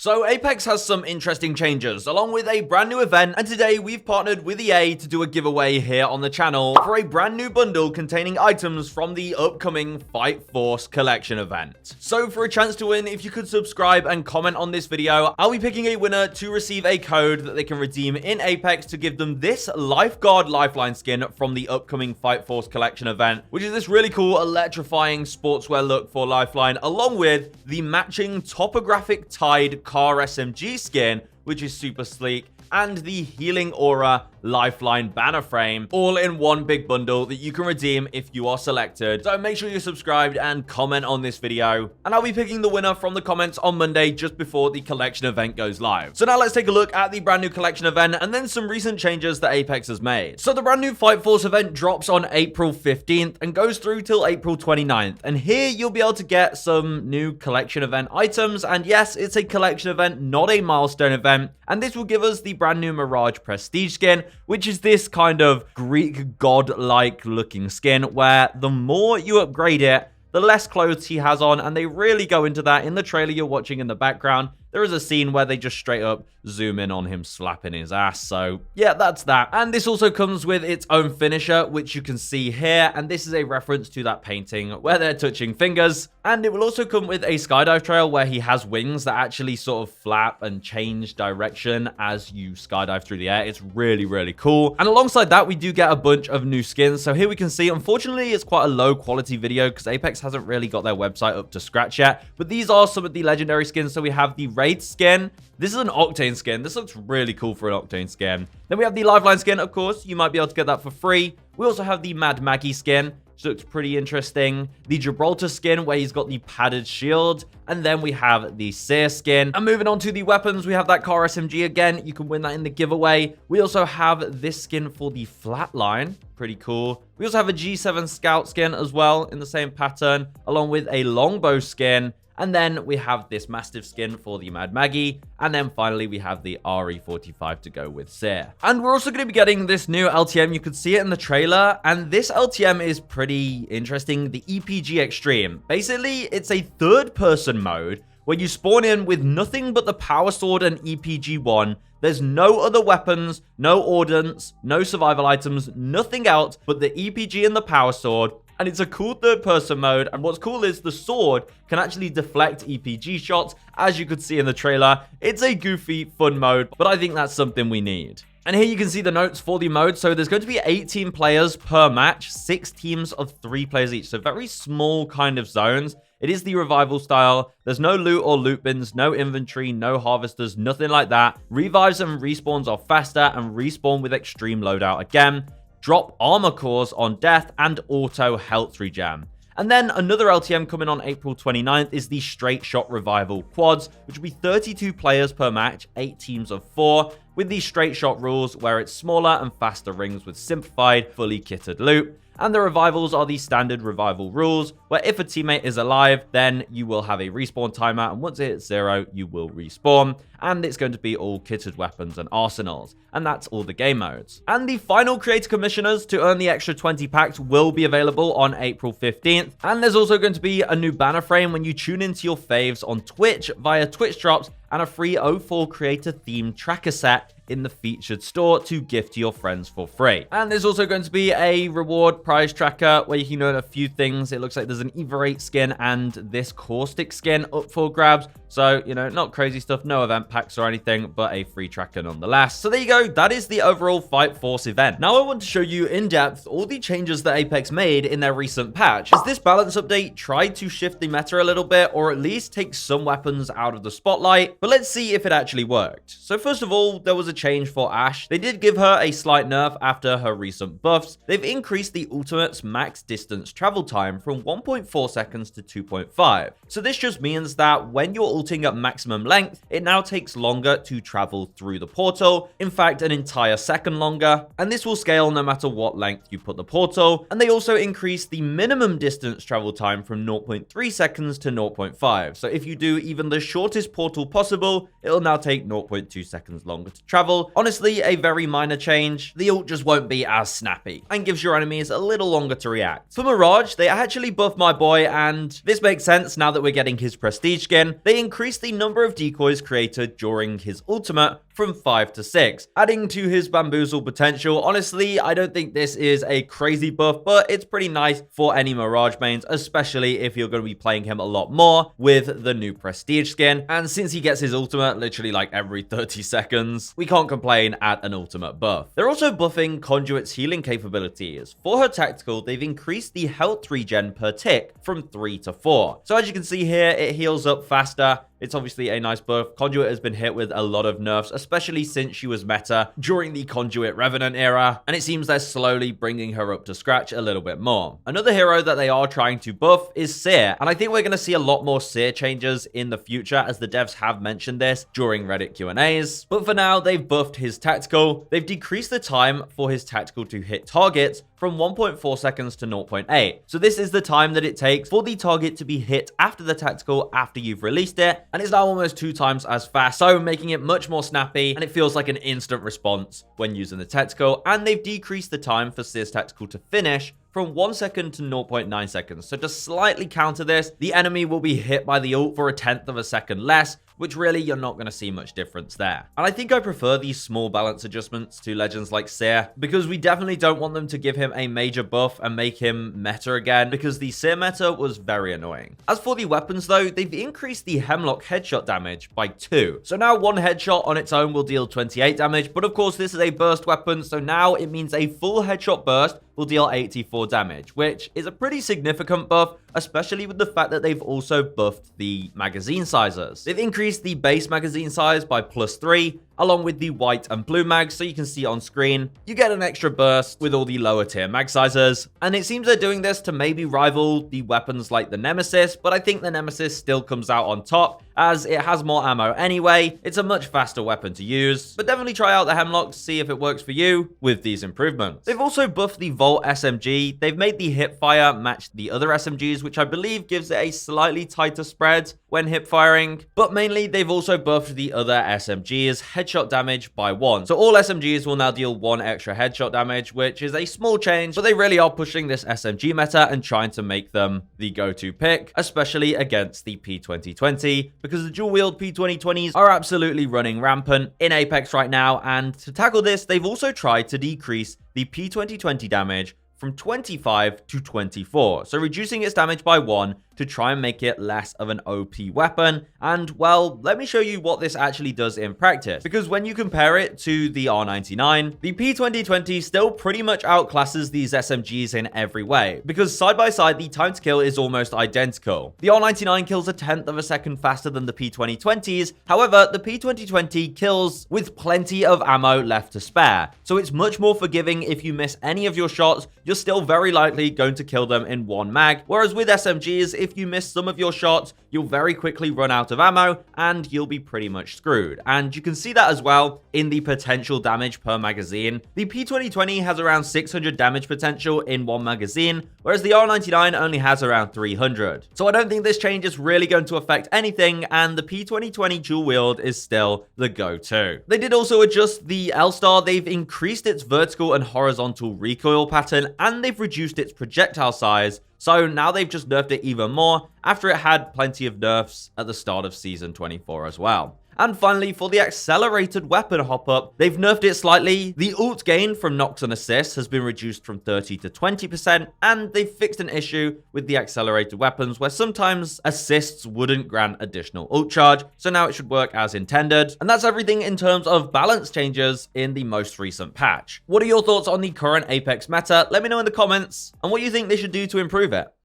So Apex has some interesting changes, along with a brand new event, and today we've partnered with EA to do a giveaway here on the channel for a brand new bundle containing items from the upcoming Fight Force collection event. So for a chance to win, if you could subscribe and comment on this video, I'll be picking a winner to receive a code that they can redeem in Apex to give them this Lifeguard Lifeline skin from the upcoming Fight Force collection event, which is this really cool electrifying sportswear look for Lifeline, along with the matching topographic Tide car SMG skin, which is super sleek, and the Healing Aura Lifeline banner frame, all in one big bundle that you can redeem if you are selected. So make sure you're subscribed and comment on this video, and I'll be picking the winner from the comments on Monday just before the collection event goes live. So now let's take a look at the brand new collection event and then some recent changes that Apex has made. So the brand new Fight Force event drops on April 15th and goes through till April 29th, and here you'll be able to get some new collection event items, and yes, it's a collection event, not a milestone event, and this will give us the brand new Mirage Prestige skin, which is this kind of Greek god-like looking skin where the more you upgrade it, the less clothes he has on, and they really go into that in the trailer you're watching in the background. There is a scene where they just straight up zoom in on him slapping his ass. So yeah, that's that. And this also comes with its own finisher, which you can see here. And this is a reference to that painting where they're touching fingers. And it will also come with a skydive trail where he has wings that actually sort of flap and change direction as you skydive through the air. It's really, really cool. And alongside that, we do get a bunch of new skins. So here we can see, unfortunately, it's quite a low quality video because Apex hasn't really got their website up to scratch yet. But these are some of the legendary skins. So we have the Raid skin. This is an Octane skin. This looks really cool for an Octane skin. Then we have the Lifeline skin, of course. You might be able to get that for free. We also have the Mad Maggie skin, which looks pretty interesting. The Gibraltar skin, where he's got the padded shield. And then we have the Seer skin. And moving on to the weapons, we have that car SMG again. You can win that in the giveaway. We also have this skin for the Flatline. Pretty cool. We also have a G7 Scout skin as well in the same pattern, along with a Longbow skin. And then we have this Mastiff skin for the Mad Maggie. And then finally, we have the RE45 to go with Seer. And we're also going to be getting this new LTM. You could see it in the trailer. And this LTM is pretty interesting. The EPG Extreme. Basically, it's a third-person mode where you spawn in with nothing but the Power Sword and EPG-1. There's no other weapons, no ordnance, no survival items, nothing else but the EPG and the Power Sword. And it's a cool third-person mode, and what's cool is the sword can actually deflect EPG shots, as you could see in the trailer. It's a goofy, fun mode, but I think that's something we need. And here you can see the notes for the mode. So there's going to be 18 players per match, 6 teams of 3 players each. So very small kind of zones. It is the revival style. There's no loot or loot bins, no inventory, no harvesters, nothing like that. Revives and respawns are faster and respawn with extreme loadout again. Drop armor cores on death and auto health regen. And then another LTM coming on April 29th is the Straight Shot Revival Quads, which will be 32 players per match, 8 teams of 4, with the Straight Shot rules where it's smaller and faster rings with simplified, fully kitted loot. And the revivals are the standard revival rules, where if a teammate is alive, then you will have a respawn timer, and once it hits 0, you will respawn. And it's going to be all kitted weapons and arsenals. And that's all the game modes. And the final creator commissioners to earn the extra 20 packs will be available on April 15th. And there's also going to be a new banner frame when you tune into your faves on Twitch via Twitch drops, and a free 04 creator themed tracker set in the featured store to gift to your friends for free. And there's also going to be a reward prize tracker where you can earn a few things. It looks like there's an Eva 8 skin and this caustic skin up for grabs. So, you know, not crazy stuff, no event packs or anything, but a free tracker nonetheless. So there you go. That is the overall Fight Force event. Now I want to show you in depth all the changes that Apex made in their recent patch. As this balance update tried to shift the meta a little bit, or at least take some weapons out of the spotlight, but let's see if it actually worked. So first of all, there was a change for Ashe. They did give her a slight nerf after her recent buffs. They've increased the ultimate's max distance travel time from 1.4 seconds to 2.5. So this just means that when you're ulting at maximum length, it now takes longer to travel through the portal. In fact, an entire second longer. And this will scale no matter what length you put the portal. And they also increased the minimum distance travel time from 0.3 seconds to 0.5. So if you do even the shortest portal possible, it'll now take 0.2 seconds longer to travel. travel. Honestly, a very minor change. The ult just won't be as snappy and gives your enemies a little longer to react. For Mirage, they actually buffed my boy, and this makes sense now that we're getting his prestige skin. They increased the number of decoys created during his ultimate from 5 to 6, adding to his bamboozle potential. Honestly, I don't think this is a crazy buff, but it's pretty nice for any Mirage mains, especially if you're going to be playing him a lot more with the new prestige skin. And since he gets his ultimate literally like every 30 seconds, we can't complain at an ultimate buff. They're also buffing Conduit's healing capabilities. For her tactical, they've increased the health regen per tick from 3 to 4. So as you can see here, it heals up faster. It's obviously a nice buff. Conduit has been hit with a lot of nerfs, especially since she was meta during the Conduit Revenant era, and it seems they're slowly bringing her up to scratch a little bit more. Another hero that they are trying to buff is Seer, and I think we're going to see a lot more Seer changes in the future, as the devs have mentioned this during Reddit Q&As. But for now, they've buffed his tactical. They've decreased the time for his tactical to hit targets from 1.4 seconds to 0.8. So this is the time that it takes for the target to be hit after the tactical after you've released it, and it's now almost 2 times as fast, so making it much more snappy, and it feels like an instant response when using the tactical. And they've decreased the time for Seer's tactical to finish from 1 second to 0.9 seconds. So to slightly counter this, the enemy will be hit by the ult for 1/10 of a second less, which really you're not going to see much difference there. And I think I prefer these small balance adjustments to legends like Seer, because we definitely don't want them to give him a major buff and make him meta again, because the Seer meta was very annoying. As for the weapons though, they've increased the Hemlock headshot damage by 2. So now 1 headshot on its own will deal 28 damage, but of course this is a burst weapon, so now it means a full headshot burst will deal 84 damage, which is a pretty significant buff, especially with the fact that they've also buffed the magazine sizes. They've increased the base magazine size by +3, along with the white and blue mags, so you can see on screen, you get an extra burst with all the lower tier mag sizes. And it seems they're doing this to maybe rival the weapons like the Nemesis, but I think the Nemesis still comes out on top, as it has more ammo anyway. It's a much faster weapon to use, but definitely try out the Hemlock to see if it works for you with these improvements. They've also buffed the Volt SMG. They've made the hip fire match the other SMGs, which I believe gives it a slightly tighter spread when hip firing, but mainly they've also buffed the other SMGs headshot damage by 1. So all SMGs will now deal 1 extra headshot damage, which is a small change, but they really are pushing this SMG meta and trying to make them the go-to pick, especially against the P2020, because the dual wield P2020s are absolutely running rampant in Apex right now. And to tackle this, they've also tried to decrease the P2020 damage from 25 to 24, so reducing its damage by 1 to try and make it less of an OP weapon. And well, let me show you what this actually does in practice, because when you compare it to the R99, the P2020 still pretty much outclasses these SMGs in every way, because side by side the time to kill is almost identical. The R99 kills 1/10 of a second faster than the P2020s, however the P2020 kills with plenty of ammo left to spare, so it's much more forgiving. If you miss any of your shots, you're still very likely going to kill them in 1 mag, whereas with SMGs, if you miss some of your shots, you'll very quickly run out of ammo and you'll be pretty much screwed. And you can see that as well in the potential damage per magazine. The P2020 has around 600 damage potential in 1 magazine, whereas the R99 only has around 300. So I don't think this change is really going to affect anything, and the P2020 dual wield is still the go-to. They did also adjust the L-Star. They've increased its vertical and horizontal recoil pattern, and they've reduced its projectile size. So now they've just nerfed it even more after it had plenty of nerfs at the start of Season 24 as well. And finally, for the accelerated weapon hop-up, they've nerfed it slightly. The ult gain from knocks and assists has been reduced from 30 to 20%, and they've fixed an issue with the accelerated weapons where sometimes assists wouldn't grant additional ult charge, so now it should work as intended. And that's everything in terms of balance changes in the most recent patch. What are your thoughts on the current Apex meta? Let me know in the comments, and what you think they should do to improve it.